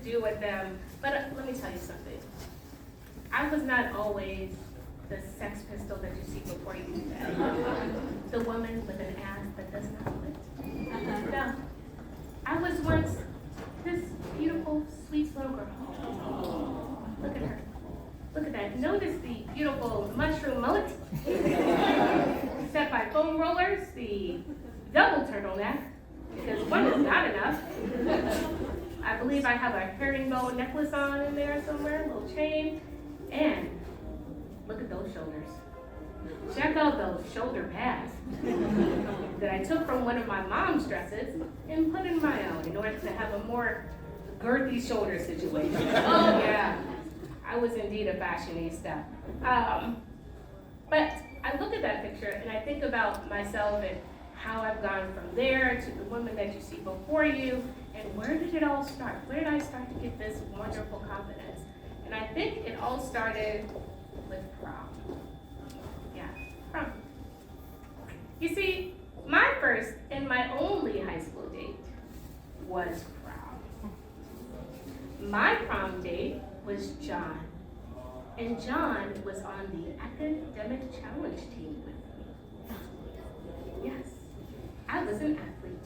do with them. But let me tell you something. I was not always the sex pistol that you see before you do that. The woman with an ass that does not quit. No. I was once this beautiful, sweet little girl. Look at her. Look at that. Notice the beautiful mushroom mullet set by foam rollers, the double turtleneck, because one is not enough. I believe I have a herringbone necklace on in there somewhere, a little chain, and look at those shoulders. Check out those shoulder pads that I took from one of my mom's dresses and put in my own in order to have a more girthy shoulder situation. Oh yeah, I was indeed a fashionista. But I look at that picture and I think about myself and how I've gone from there to the woman that you see before you, and where did it all start? Where did I start to get this wonderful confidence? And I think it all started with prom. Yeah, prom. You see, my first and my only high school date was prom. My prom date was John. And John was on the academic challenge team with me. Yes, I was an athlete.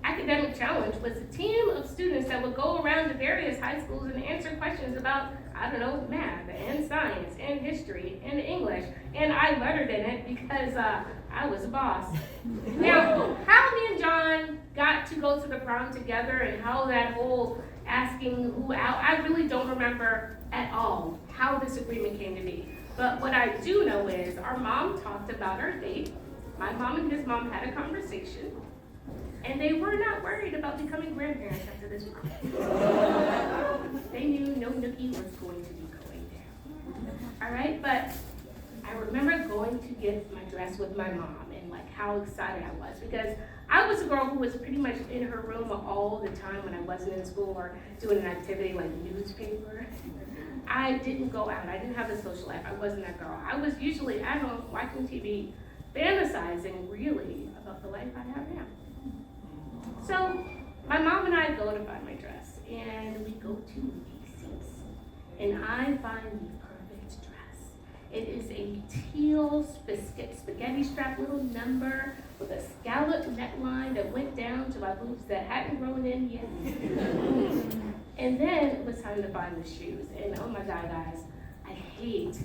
Academic challenge was a team of students that would go around to various high schools and answer questions about, I don't know, math and science and history and English. And I lettered in it because I was a boss. Now, how me and John got to go to the prom together and how that whole asking who out, I really don't remember at all how this agreement came to be. But what I do know is our mom talked about our date. My mom and his mom had a conversation, and they were not worried about becoming grandparents after this prom. They knew no nookie was going to be going there. All right, but I remember going to get my dress with my mom and like how excited I was, because I was a girl who was pretty much in her room all the time when I wasn't in school or doing an activity like newspaper. I didn't go out. I didn't have a social life. I wasn't that girl. I was usually at home watching TV, fantasizing really about the life I have now. So my mom and I go to buy my dress, and we go to Macy's, and I find the perfect dress. It is a teal spaghetti strap little number with a scallop neckline that went down to my boobs that hadn't grown in yet. And then it was time to buy the shoes. And oh my God, guys, I hate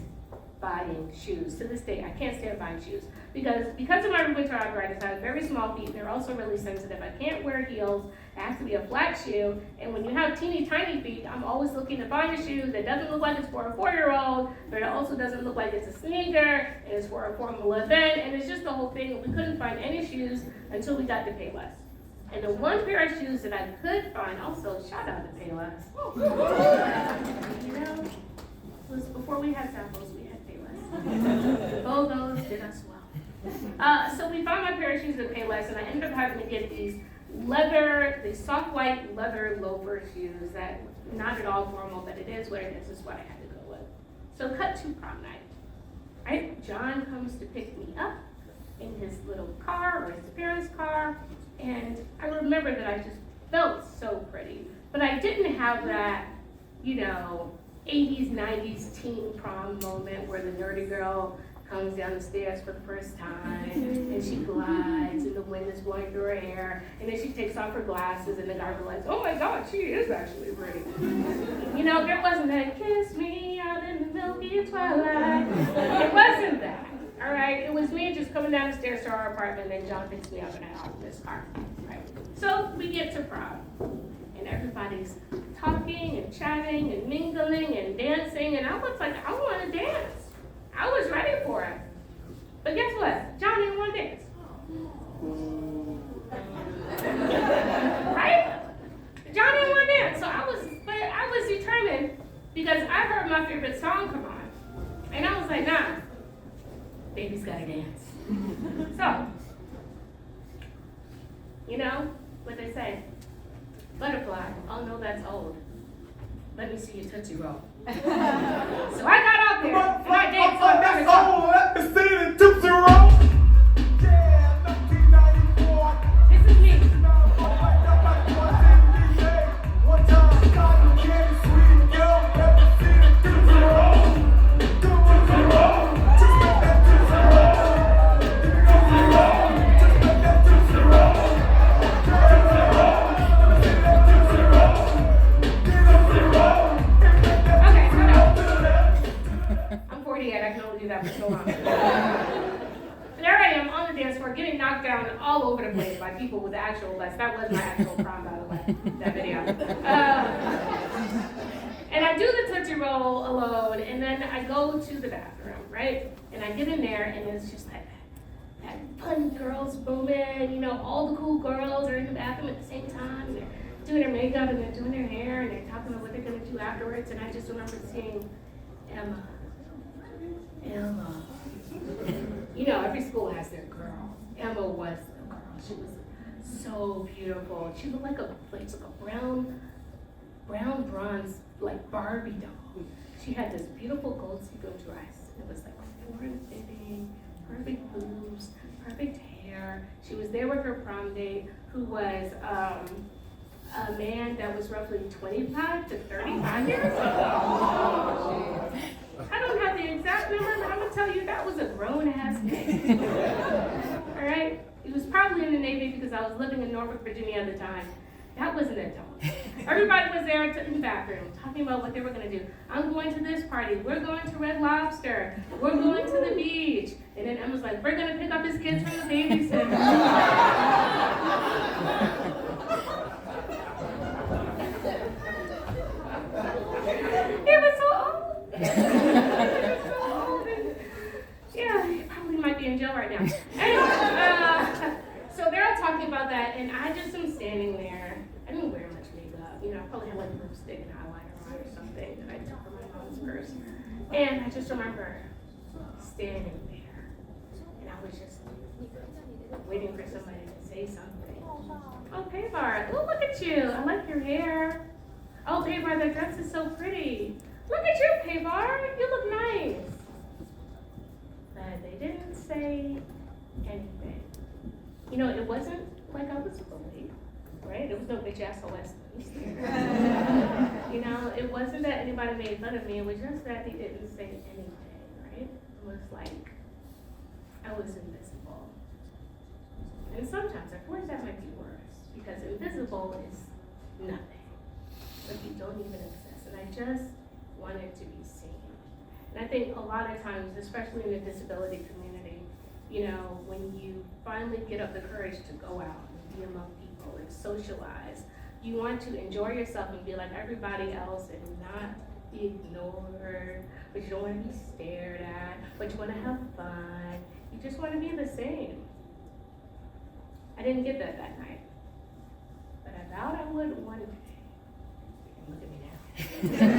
buying shoes. To this day, I can't stand buying shoes. Because of my rheumatoid arthritis, I have very small feet, and they're also really sensitive. I can't wear heels. It has to be a flat shoe. And when you have teeny tiny feet, I'm always looking to find a shoe that doesn't look like it's for a 4-year-old, but it also doesn't look like it's a sneaker, and it's for a formal event, and it's just the whole thing. We couldn't find any shoes until we got to Payless. And the one pair of shoes that I could find, also shout out to Payless. You know, it was before we had samples, we had Payless. BOGOs did us well. So we found my pair of shoes at Payless, and I ended up having to get these soft white leather loafer shoes that not at all formal, but it is what it is. This is what I had to go with. So cut to prom night. Right? John comes to pick me up in his little car, or his parents' car, and I remember that I just felt so pretty. But I didn't have that, 80s, 90s teen prom moment where the nerdy girl comes down the stairs for the first time, and she glides, and the wind is blowing through her hair, and then she takes off her glasses, and the guy realizes, oh my God, she is actually pretty. There wasn't that, kiss me out in the milky twilight. It wasn't that, all right? It was me just coming down the stairs to our apartment, and John picks me up, and I hop in his car, right? So we get to prom, and everybody's talking and chatting and mingling and dancing, and I was like, I want to dance. I was ready for it. But guess what? John didn't want to dance. Right? John didn't want to dance. So I was determined, because I heard my favorite song come on. And I was like, nah, baby's gotta dance. So, what they say, butterfly, oh no, that's old. Let me see your Tootsie Roll. So I got out there, and I danced on that's old. Let me see the Tootsie Roll. Yeah, 1994. This is me. were getting knocked down all over the place by people with actual butts. That was my actual prom, by the way, that video. And I do the Tootsie Roll alone, and then I go to the bathroom, right? And I get in there, and it's just like that fun girls booming, you know, all the cool girls are in the bathroom at the same time, and they're doing their makeup, and they're doing their hair, and they're talking about what they're gonna do afterwards, and I just remember seeing Emma. You know, every school has their girl. Emma was the girl. She was so beautiful. She looked like a brown bronze, like Barbie doll. She had this beautiful gold sequin dress. It was like form-fitting, perfect boobs, perfect hair. She was there with her prom date, who was a man that was roughly 25 to 35 years old. I don't have the exact number, but I'm gonna tell you that was a grown-ass man. All right? He was probably in the Navy because I was living in Norfolk, Virginia at the time. That was an adult. Everybody was there in the bathroom talking about what they were gonna do. I'm going to this party. We're going to Red Lobster. We're going to the beach. And then Emma's like, we're gonna pick up his kids from the babysitter. He was so old. Yeah, he probably might be in jail right now. Anyway, so they're all talking about that, and I just am standing there. I didn't wear much makeup, you know, I probably had like lipstick and eyeliner on or something that I took from my mom's purse. And I just remember standing there, and I was just waiting for somebody to say something. Oh, Pavar, oh, look at you. I like your hair. Oh, Pavar, that dress is so pretty. Look at you, Pavar. You look nice. But they didn't say anything. You know, it wasn't like I was bullied, right? There was no bitch ass West. You know, it wasn't that anybody made fun of me. It was just that they didn't say anything, right? It was like I was invisible. And sometimes I feel like that might be worse because invisible is nothing. Like you don't even exist. And I just wanted to be seen. And I think a lot of times, especially in the disability community, you know, when you finally get up the courage to go out and be among people and socialize, you want to enjoy yourself and be like everybody else and not be ignored, but you don't want to be stared at, but you want to have fun. You just want to be the same. I didn't get that night, but I vowed I would one day. Look at me now.